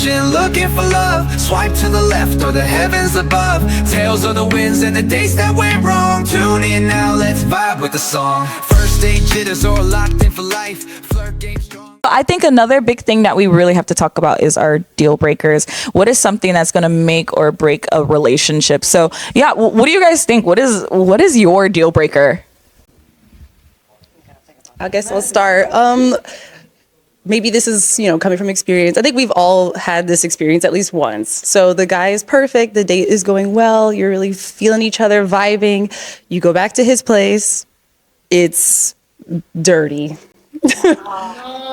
searching, looking for love. Swipe to the left or the heavens above. Tales of the winds and the days that went wrong. Tune in now, let's vibe with the song. First date jitters or locked in for life. Flirt game strong. I think another big thing that we really have to talk about is our deal breakers. What is something that's going to make or break a relationship? So yeah, what do you guys think? What is your deal breaker? I guess I'll start. Maybe this is, coming from experience. I think we've all had this experience at least once. So the guy is perfect, the date is going well, you're really feeling each other, vibing. You go back to his place, it's dirty.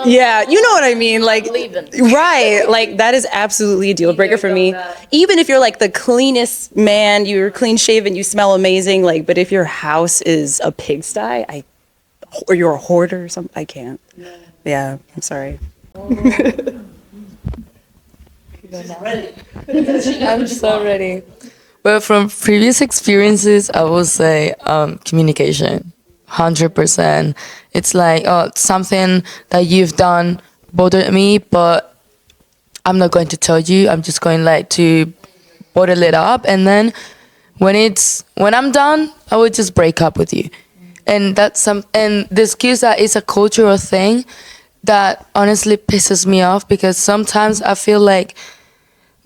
Yeah, you know what I mean? Like, right, like that is absolutely a deal breaker for me. Even if you're like the cleanest man, you're clean shaven, you smell amazing, like, but if your house is a pigsty, or you're a hoarder or something, I can't. Yeah, I'm sorry. I'm so ready. But from previous experiences, I will say communication, 100%. It's like something that you've done bothered me, but I'm not going to tell you. I'm just going to bottle it up, and then when I'm done, I will just break up with you. And and the excuse that it's a cultural thing that honestly pisses me off, because sometimes I feel like,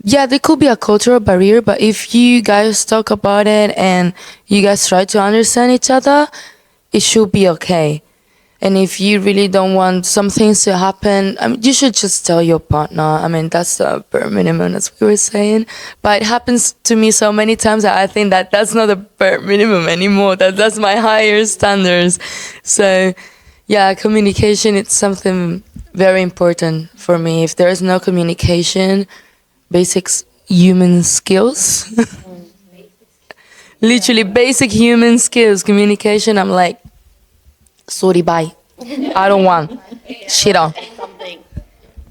yeah, there could be a cultural barrier, but if you guys talk about it and you guys try to understand each other, it should be okay. And if you really don't want some things to happen, you should just tell your partner. That's the bare minimum, as we were saying. But it happens to me so many times that I think that that's not the bare minimum anymore. That's my higher standards. So, yeah, communication, it's something very important for me. If there is no communication, basic human skills, literally basic human skills, communication, I'm like, sorry, bye. I don't want. Shit on.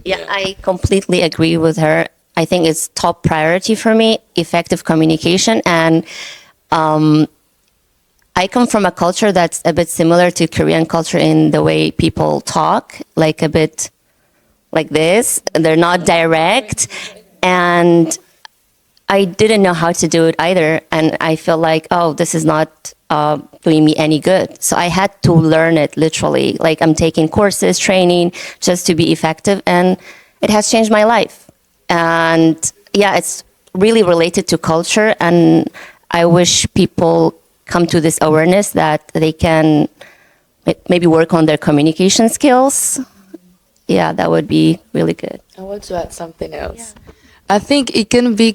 Yeah, I completely agree with her. I think it's top priority for me, effective communication. And I come from a culture that's a bit similar to Korean culture in the way people talk, like a bit like this. They're not direct. And I didn't know how to do it either. And I feel like, this is not doing me any good. So I had to learn it literally. Like, I'm taking courses, training, just to be effective. And it has changed my life. And yeah, it's really related to culture. And I wish people come to this awareness that they can maybe work on their communication skills. Yeah, that would be really good. I want to add something else. Yeah. I think it can be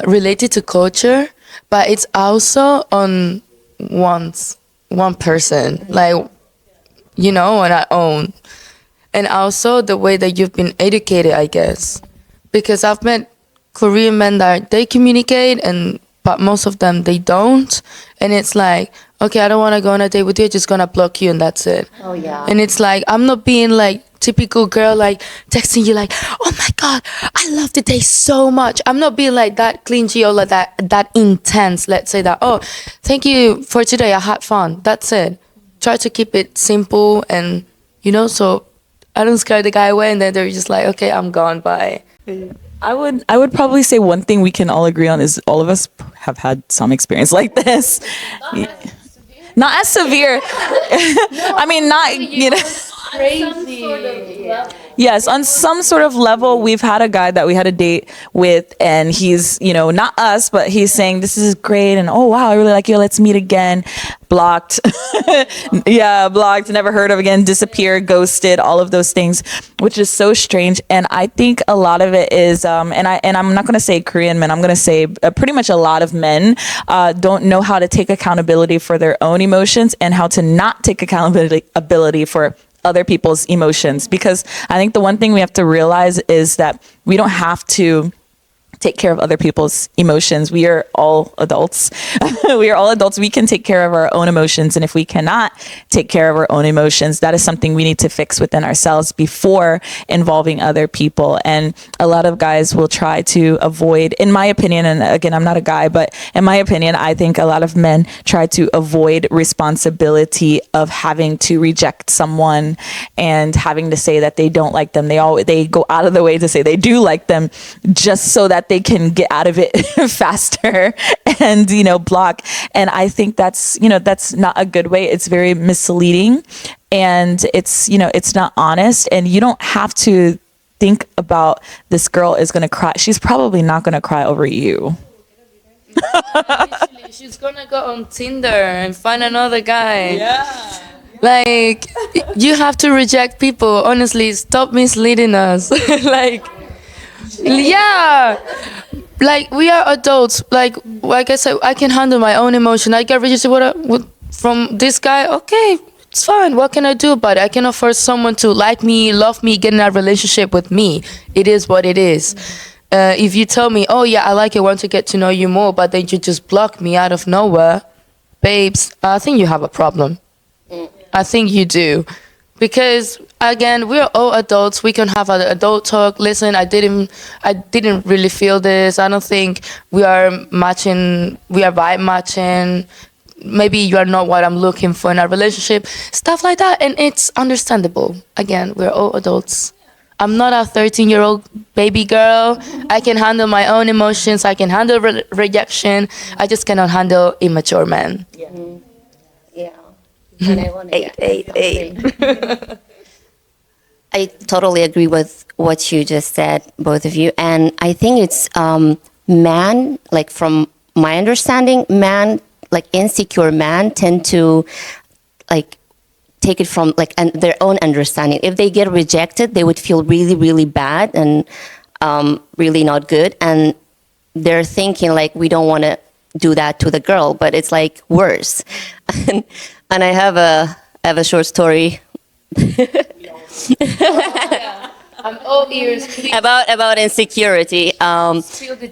related to culture, but it's also on one person, like, on our own. And also the way that you've been educated, I guess. Because I've met Korean men that they communicate, but most of them, they don't. And it's like, okay, I don't want to go on a date with you, I'm just going to block you and that's it. Oh, yeah. And it's like, I'm not being like typical girl, like texting you like, oh my God, I love the day so much. I'm not being like that clingy or like that intense. Let's say that, oh, thank you for today, I had fun. That's it. Try to keep it simple and, so I don't scare the guy away and then they're just like, okay, I'm gone, bye. I would probably say one thing we can all agree on is all of us have had some experience like this. Not as severe. Crazy. Yes, on some sort of level, we've had a guy that we had a date with, and he's, not us, but he's saying, this is great, and oh wow, I really like you, let's meet again. Blocked. Yeah, blocked, never heard of again, disappeared, ghosted, all of those things, which is so strange. And I think a lot of it is, and I'm not going to say Korean men, I'm going to say pretty much a lot of men don't know how to take accountability for their own emotions and how to not take accountability for other people's emotions. Because I think the one thing we have to realize is that we don't have to take care of other people's emotions. We are all adults. We are all adults. We can take care of our own emotions. And if we cannot take care of our own emotions, that is something we need to fix within ourselves before involving other people. And a lot of guys will try to avoid, in my opinion, and again, I'm not a guy, but in my opinion, I think a lot of men try to avoid responsibility of having to reject someone and having to say that they don't like them. They go out of the way to say they do like them just so that they can get out of it faster and, block. And I think that's not a good way. It's very misleading, and it's not honest, and you don't have to think about this girl is going to cry. She's probably not going to cry over you. Literally, she's gonna go on Tinder and find another guy. Yeah. Like, you have to reject people. Honestly, stop misleading us. Yeah. Like, we are adults. Like I said, I can handle my own emotion. I get registered from this guy. Okay, it's fine. What can I do about it? I cannot force someone to like me, love me, get in a relationship with me. It is what it is. If you tell me, oh yeah, I like it, want to get to know you more, but then you just block me out of nowhere, babes, I think you have a problem. I think you do. Because again, we're all adults. We can have an adult talk. Listen, I didn't really feel this. I don't think we are matching. We are vibe matching. Maybe you are not what I'm looking for in a relationship. Stuff like that, and it's understandable. Again, we're all adults. I'm not a 13-year-old baby girl. I can handle my own emotions. I can handle rejection. I just cannot handle immature men. Yeah. Yeah. And I want to eight. I totally agree with what you just said, both of you. And I think it's man, like from my understanding, like insecure men tend to like take it from like their own understanding. If they get rejected, they would feel really, really bad and really not good. And they're thinking like, we don't want to do that to the girl, but it's like worse. And I have a short story. I'm all ears. about insecurity.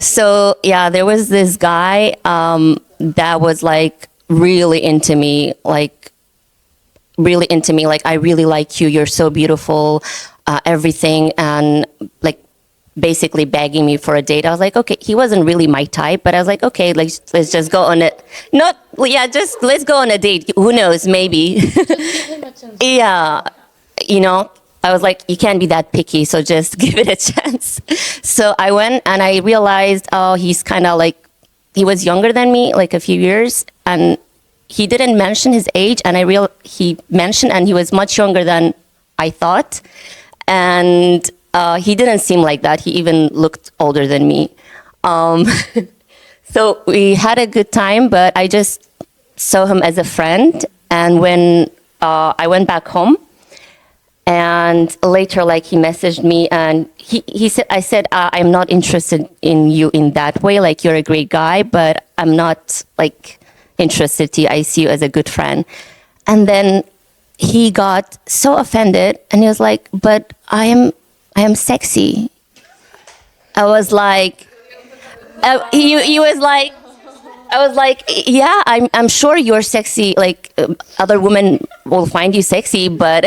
So yeah, there was this guy that was like really into me, like I really like you. You're so beautiful, everything, and like basically begging me for a date. I was like, okay, he wasn't really my type, but I was like, okay, let's just go on it. Just let's go on a date. Who knows, maybe. Yeah, I was like, you can't be that picky, so just give it a chance. So I went and I realized, oh, he's kind of like, he was younger than me, like a few years, and he didn't mention his age, and he mentioned, and he was much younger than I thought, and he didn't seem like that. He even looked older than me. So we had a good time, but I just saw him as a friend. And when I went back home, and later, like, he messaged me, and he said, I said, I'm not interested in you in that way. Like, you're a great guy, but I'm not like interested to you. I see you as a good friend. And then he got so offended, and he was like, but I am sexy. I was like, he was like, I was like, yeah, I'm sure you're sexy. Like, other women will find you sexy, but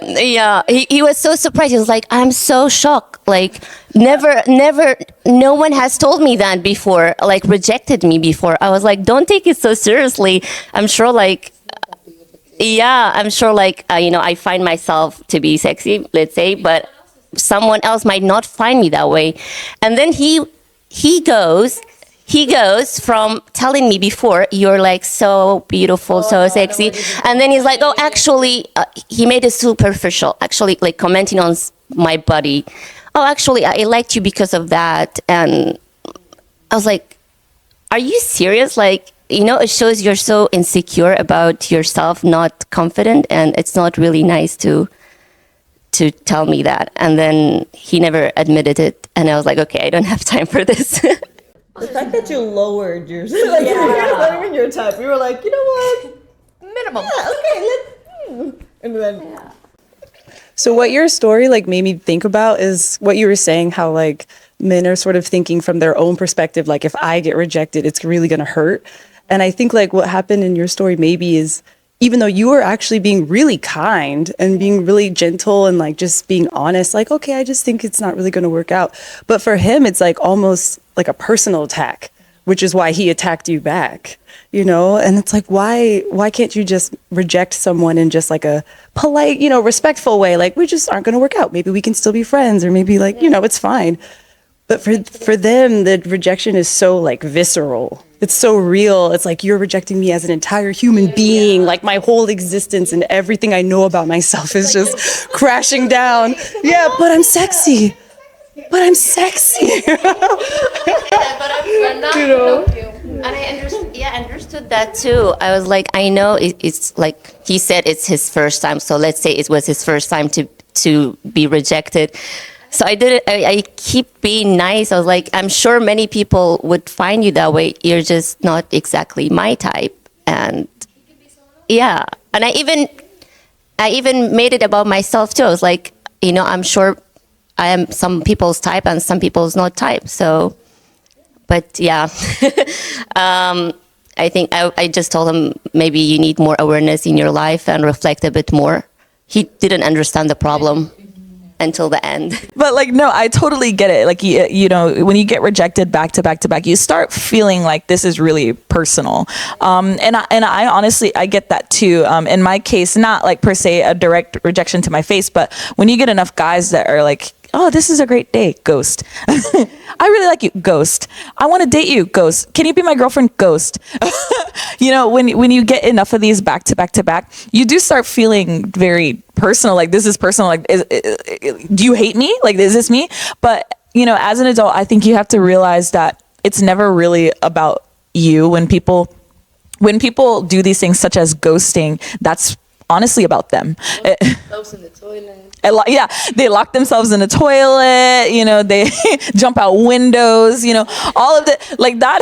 yeah, he was so surprised. He was like, I'm so shocked. Like, never, no one has told me that before, like rejected me before. I was like, don't take it so seriously. I'm sure like, I find myself to be sexy, let's say, but someone else might not find me that way. And then he goes from telling me before, you're like so beautiful, so sexy. And then he's like, oh, actually, he made it superficial, actually, like commenting on my body. Oh, actually, I liked you because of that. And I was like, are you serious? Like, it shows you're so insecure about yourself, not confident, and it's not really nice to tell me that. And then he never admitted it, and I was like, okay, I don't have time for this. The fact that you lowered your, like, you're not even your type. You were like, you know what? Minimum. Yeah, okay, let's. And then. So what your story like made me think about is what you were saying, how like men are sort of thinking from their own perspective, like if I get rejected, it's really gonna hurt. And I think like what happened in your story maybe is even though you were actually being really kind and being really gentle and like just being honest, like, okay, I just think it's not really gonna work out. But for him, it's like almost like a personal attack, which is why he attacked you back, you know? And it's like, why can't you just reject someone in just like a polite, you know, respectful way? Like, we just aren't going to work out. Maybe we can still be friends, or maybe like, you know, it's fine. But for them, the rejection is so like visceral. It's so real. It's like, you're rejecting me as an entire human being. Like my whole existence and everything I know about myself is just crashing down. Yeah, but I'm sexy. But I'm sexy. You know? And I understood that too. I was like, I know it's like he said it's his first time. So let's say it was his first time to be rejected. So I did it. I keep being nice. I was like, I'm sure many people would find you that way. You're just not exactly my type. And yeah, and I even made it about myself too. I was like, you know, I'm sure I am some people's type and some people's not type. So, but yeah, I think I just told him maybe you need more awareness in your life and reflect a bit more. He didn't understand the problem until the end. But like, no, I totally get it. Like, you know, when you get rejected back to back to back, you start feeling like this is really personal. And I honestly, I get that too. In my case, not like per se a direct rejection to my face, but when you get enough guys that are like, oh, this is a great day, ghost. I really like you, ghost. I want to date you, ghost. Can you be my girlfriend, ghost? You know, when you get enough of these back to back to back, you do start feeling very personal. Like, this is personal. Like, do you hate me? Like, is this me? But, you know, as an adult, I think you have to realize that it's never really about you. When people do these things such as ghosting, that's honestly about them. Those in the toilet. Yeah, they lock themselves in the toilet, you know, they jump out windows, you know, all of that, like that,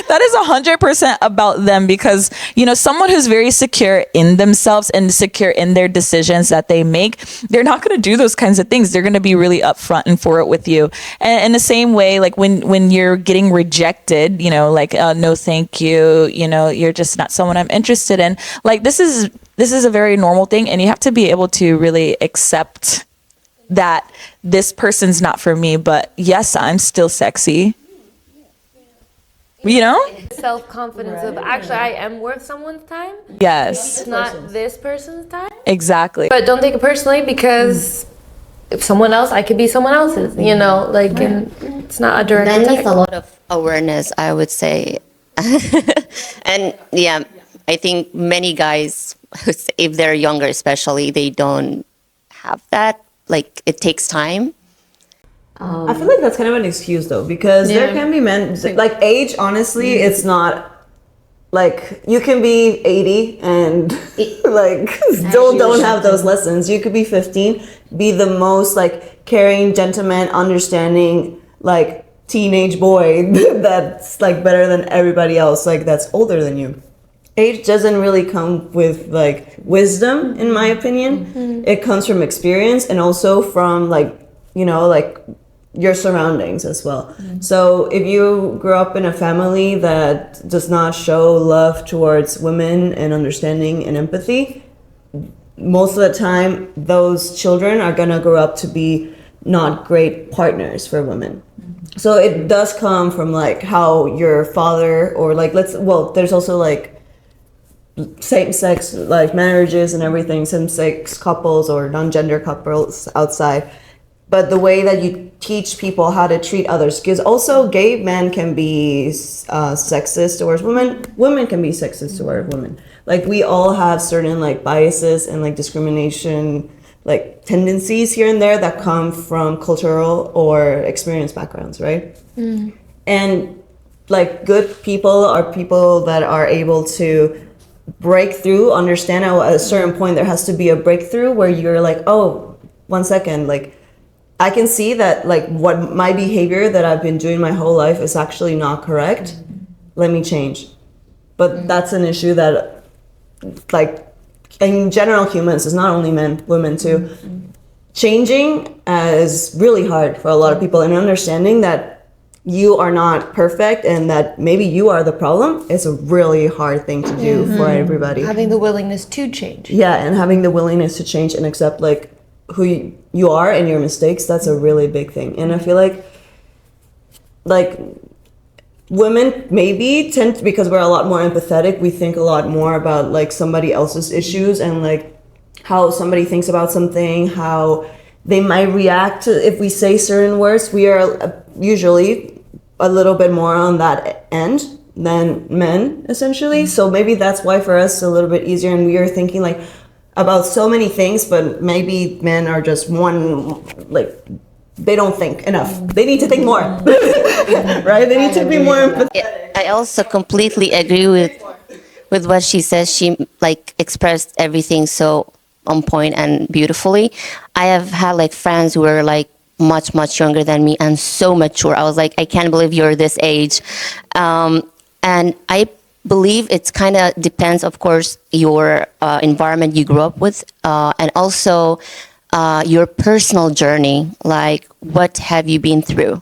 that is 100% about them, because, you know, someone who's very secure in themselves and secure in their decisions that they make, they're not going to do those kinds of things. They're going to be really upfront and forward with you. And in the same way, like when you're getting rejected, you know, like, no, thank you, you know, you're just not someone I'm interested in. Like, this is a very normal thing, and you have to be able to really accept that this person's not for me, but yes, I'm still sexy. You know? Self-confidence of actually I am worth someone's time. Yes. It's not this person's time. Exactly. But don't take it personally, because if someone else, I could be someone else's, you know, like, and it's not a direct That attack. needs a lot of awareness, I would say. And yeah, I think many guys, if they're younger especially, they don't have that. Like, it takes time. I feel like that's kind of an excuse though, because there can be men, like age, honestly, it's not like you can be 80 and like still don't have those lessons. You could be 15, be the most like caring, gentleman, understanding, like teenage boy that's like better than everybody else, like that's older than you. Age doesn't really come with like wisdom, in my opinion. It comes from experience and also from like, you know, like your surroundings as well. So if you grow up in a family that does not show love towards women and understanding and empathy, most of the time those children are gonna grow up to be not great partners for women. So it does come from like how your father, or like there's also like same-sex like marriages and everything, same-sex couples or non-gender couples outside, but the way that you teach people how to treat others, because also gay men can be sexist towards women can be sexist towards women. Like, we all have certain like biases and like discrimination like tendencies here and there that come from cultural or experience backgrounds, right? And like good people are people that are able to break through, understand at a certain point there has to be a breakthrough where you're like, oh, 1 second, like I can see that like what my behavior that I've been doing my whole life is actually not correct. Let me change. But that's an issue that like in general humans, it's not only men, women too. Changing is really hard for a lot of people, and understanding that you are not perfect and that maybe you are the problem is a really hard thing to do for everybody. Having the willingness to change. Yeah, and having the willingness to change and accept like who you are and your mistakes, that's a really big thing. And I feel like women maybe tend to, because we're a lot more empathetic, we think a lot more about like somebody else's issues and like how somebody thinks about something, how they might react to if we say certain words. We are usually a little bit more on that end than men, essentially. So maybe that's why for us it's a little bit easier, and we are thinking like about so many things, but maybe men are just one, like they don't think enough. They need to think more, right? They need to be more empathetic. I also completely agree with what she says. She like expressed everything so on point and beautifully. I have had like friends who were like much younger than me and so mature. I was like, I can't believe you're this age. And I believe it's kind of depends, of course, your environment you grew up with, and also your personal journey. Like, what have you been through?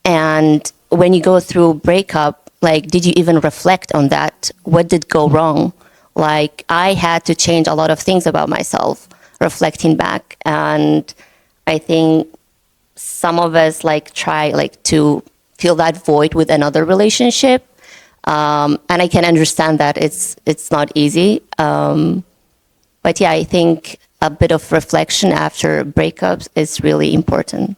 And when you go through breakup, like, did you even reflect on that? What did go wrong? Like, I had to change a lot of things about myself, reflecting back. And I think some of us like try like to fill that void with another relationship. And I can understand that it's not easy. But yeah, I think a bit of reflection after breakups is really important.